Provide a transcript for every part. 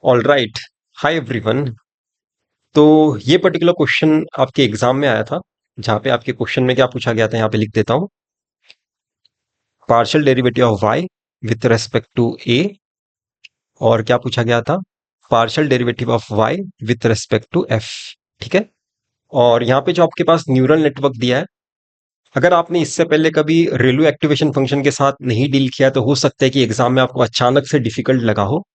All right. Hi everyone. तो ये particular question आपके एग्जाम में आया था, जहाँ पे आपके क्वेश्चन में क्या पूछा गया था, यहाँ पे लिख देता हूँ। Partial derivative of y with respect to a. और क्या पूछा गया था? Partial derivative of y with respect to f. ठीक है। और यहाँ पे जो आपके पास न्यूरल नेटवर्क दिया है, अगर आपने इससे पहले कभी रेलवे एक्टिवेशन फंक्शन के साथ नहीं डील किया तो हो सकता है कि एग्जाम में आपको अचानक से डिफिकल्ट लगा हो।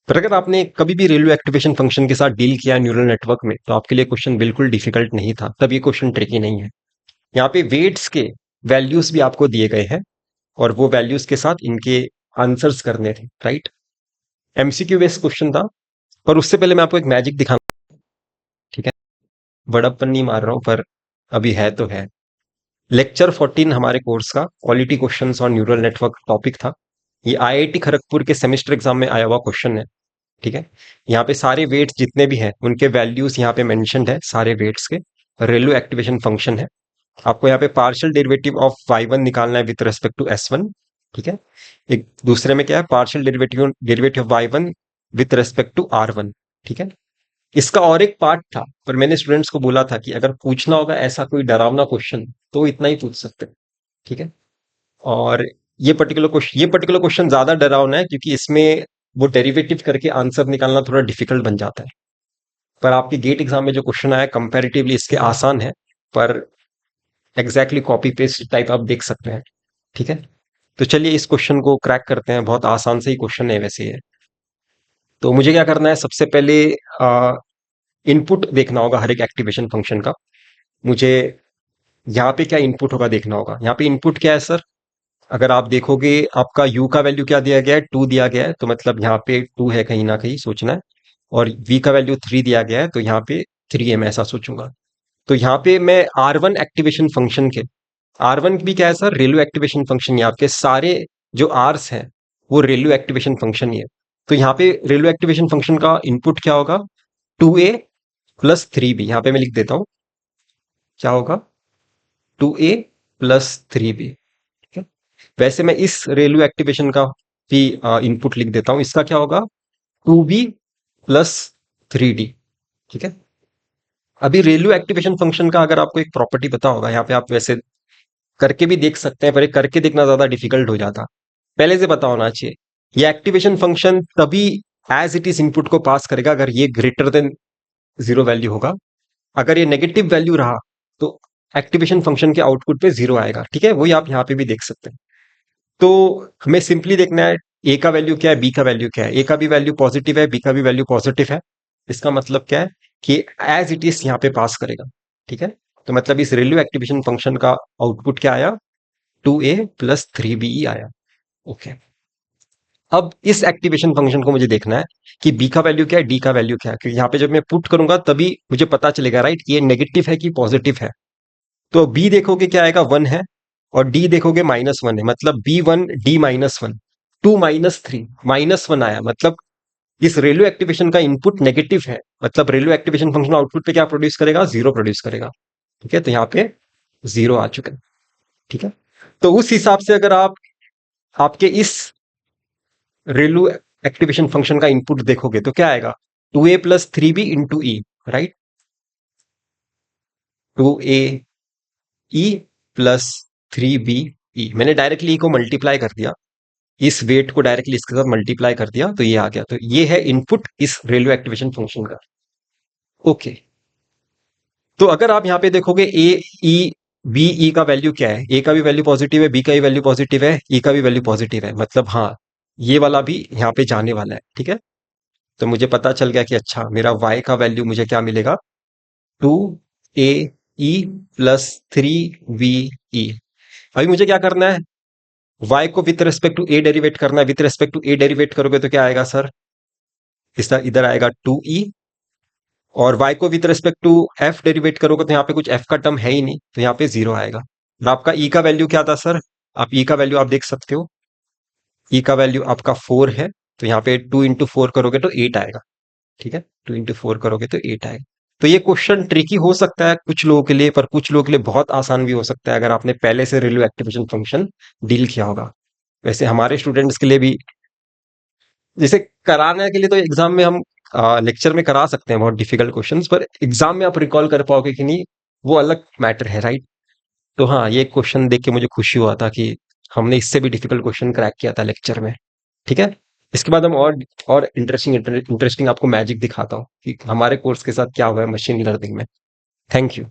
पर अगर आपने कभी भी रेलवे एक्टिवेशन फंक्शन के साथ डील किया न्यूरल नेटवर्क में, तो आपके लिए क्वेश्चन बिल्कुल डिफिकल्ट नहीं था, तब ये क्वेश्चन ट्रिकी नहीं है। यहाँ पे वेट्स के वैल्यूज भी आपको दिए गए हैं, और वो वैल्यूज के साथ इनके आंसर्स करने थे, राइट। एमसीक्यू बेस्ड क्वेश्चन था। पर उससे पहले मैं आपको एक मैजिक दिखाना। ठीक है। बड़प्पन नहीं मार रहा हूं, पर अभी है तो है। लेक्चर 14 हमारे कोर्स का क्वालिटी क्वेश्चंस और न्यूरल नेटवर्क टॉपिक था। ये आईआईटी खड़गपुर के सेमेस्टर एग्जाम में आया हुआ क्वेश्चन है। ठीक है। यहाँ पे सारे वेट्स जितने भी हैं उनके वैल्यूज यहाँ पे मेंशन्ड है, सारे वेट्स के। रेलो एक्टिवेशन फंक्शन है। आपको यहाँ पे पार्शियल डेरिवेटिव ऑफ y1 निकालना है विद रेस्पेक्ट टू s1। ठीक है। एक दूसरे में क्या है? Partial derivative derivative of y1 with respect to r1। ठीक है। इसका और एक पार्ट था, पर मैंने स्टूडेंट्स को बोला था कि अगर पूछना होगा ऐसा कोई डरावना क्वेश्चन तो इतना ही पूछ सकते हैं। ठीक है। और ये पर्टिकुलर क्वेश्चन ज्यादा डरावना है, क्योंकि इसमें वो डेरिवेटिव करके आंसर निकालना थोड़ा डिफिकल्ट बन जाता है। पर आपके गेट एग्जाम में जो क्वेश्चन आया कंपैरेटिवली इसके आसान है। पर एग्जैक्टली कॉपी पेस्ट टाइप आप देख सकते हैं। ठीक है। तो चलिए इस क्वेश्चन को क्रैक करते हैं। बहुत आसान से ही क्वेश्चन है वैसे ये। तो मुझे क्या करना है? सबसे पहले इनपुट देखना होगा हर एक एक्टिवेशन फंक्शन का। मुझे यहाँ पे क्या इनपुट होगा देखना होगा। यहाँ पे इनपुट क्या है सर? अगर आप देखोगे, आपका u का वैल्यू क्या दिया गया है? 2 दिया गया है, तो मतलब यहाँ पे 2 है, कहीं ना कहीं सोचना है। और v का वैल्यू 3 दिया गया है, तो यहाँ पे 3 है, मैं ऐसा सोचूंगा। तो यहाँ पे मैं R1 एक्टिवेशन फंक्शन के, R1 भी क्या है सर? रेलवे एक्टिवेशन फंक्शन है। आपके सारे जो आर्स हैं वो रेलवे एक्टिवेशन फंक्शन ही है। तो यहाँ पे रेलवे एक्टिवेशन फंक्शन का इनपुट क्या होगा? 2a plus 3b। यहाँ पे मैं लिख देता हूँ, क्या होगा? 2a plus 3b। ठीक है। वैसे मैं इस रेलवे एक्टिवेशन का भी इनपुट लिख देता हूं। इसका क्या होगा? 2b plus 3d। ठीक है। अभी रेलवे एक्टिवेशन फंक्शन का अगर आपको एक प्रॉपर्टी पता होगा, यहाँ पे आप वैसे करके भी देख सकते हैं, पर एक करके देखना ज्यादा डिफिकल्ट हो जाता। पहले से पता होना चाहिए। ये एक्टिवेशन फंक्शन तभी एज इट इज इनपुट को पास करेगा अगर ये ग्रेटर देन 0 वैल्यू होगा। अगर ये नेगेटिव वैल्यू रहा तो एक्टिवेशन फंक्शन के आउटपुट पे 0 आएगा। ठीक है। वही आप यहाँ पे भी देख सकते हैं। तो हमें सिंपली देखना है ए का वैल्यू क्या है, बी का वैल्यू क्या है। ए का भी वैल्यू पॉजिटिव है, बी का भी वैल्यू पॉजिटिव है। इसका मतलब क्या है? कि एज इट इज यहाँ पे पास करेगा। ठीक है। तो मतलब इस रेलवे एक्टिवेशन फंक्शन का आउटपुट क्या आया? 2a प्लस 3b आया। ओके। अब इस एक्टिवेशन फंक्शन को मुझे देखना है कि बी का वैल्यू क्या है, डी का वैल्यू क्या है, क्योंकि यहाँ पे जब मैं पुट करूंगा तभी मुझे पता चलेगा, राइट, कि ये नेगेटिव है कि पॉजिटिव है। तो बी देखोगे क्या आएगा? 1 है। और डी देखोगे -1 है, मतलब b1 d-1। 2 - 3 -1 आया, मतलब इस रेलो एक्टिवेशन का इनपुट नेगेटिव है। मतलब रेलो एक्टिवेशन फंक्शन आउटपुट पे क्या प्रोड्यूस करेगा? 0 प्रोड्यूस करेगा। ठीक है। तो यहाँ पे 0 आ चुका है। ठीक है। तो उस हिसाब से अगर आप आपके इस रेलो एक्टिवेशन फंक्शन का इनपुट देखोगे तो क्या आएगा? 2a plus 3b into e, right. 2a e plus 3b e. मैंने डायरेक्टली ई को मल्टीप्लाई कर दिया, इस वेट को डायरेक्टली इसके साथ मल्टीप्लाई कर दिया, तो ये आ गया। तो ये है इनपुट इस रेलवे एक्टिवेशन फंक्शन का। ओके। तो अगर आप यहाँ पे देखोगे ए ई बी ई का वैल्यू क्या है? ए का भी वैल्यू पॉजिटिव है, बी का भी वैल्यू पॉजिटिव है, ई का भी वैल्यू पॉजिटिव है, मतलब हाँ, ये वाला भी यहाँ पे जाने वाला है। ठीक है। तो मुझे पता चल गया कि अच्छा, मेरा y का वैल्यू मुझे क्या मिलेगा? 2a e plus 3b e। अभी मुझे क्या करना है? y को with respect to a derivate करना है। With respect to a derivate करोगे तो क्या आएगा सर? इस इधर आएगा 2e। और y को with respect to f derivate करोगे तो यहाँ पे कुछ f का टर्म है ही नहीं, तो यहाँ पे 0 आएगा। और आपका e का वैल्यू क्या था सर? आप e का वैल्यू आप देख सकते हो, e का वैल्यू आपका 4 है। तो यहाँ पे 2 × 4 करोगे तो 8 आएगा। ठीक है। 2 × 4 करोगे तो 8 आएगा। तो ये क्वेश्चन ट्रिकी हो सकता है कुछ लोगों के लिए, पर कुछ लोगों के लिए बहुत आसान भी हो सकता है अगर आपने पहले से रेलवे एक्टिवेशन फंक्शन डील किया होगा। वैसे हमारे स्टूडेंट्स के लिए भी, जैसे कराने के लिए तो एग्जाम में हम लेक्चर में करा सकते हैं बहुत डिफिकल्ट क्वेश्चंस, पर एग्जाम में आप रिकॉल कर पाओगे कि नहीं, वो अलग मैटर है, राइट? तो हाँ, ये क्वेश्चन देख के मुझे खुशी हुआ था कि हमने इससे भी डिफिकल्ट क्वेश्चन क्रैक किया था लेक्चर में। ठीक है। इसके बाद हम और इंटरेस्टिंग इंटरेस्टिंग आपको मैजिक दिखाता हूँ कि हमारे कोर्स के साथ क्या हुआ है मशीन लर्निंग में। Thank you.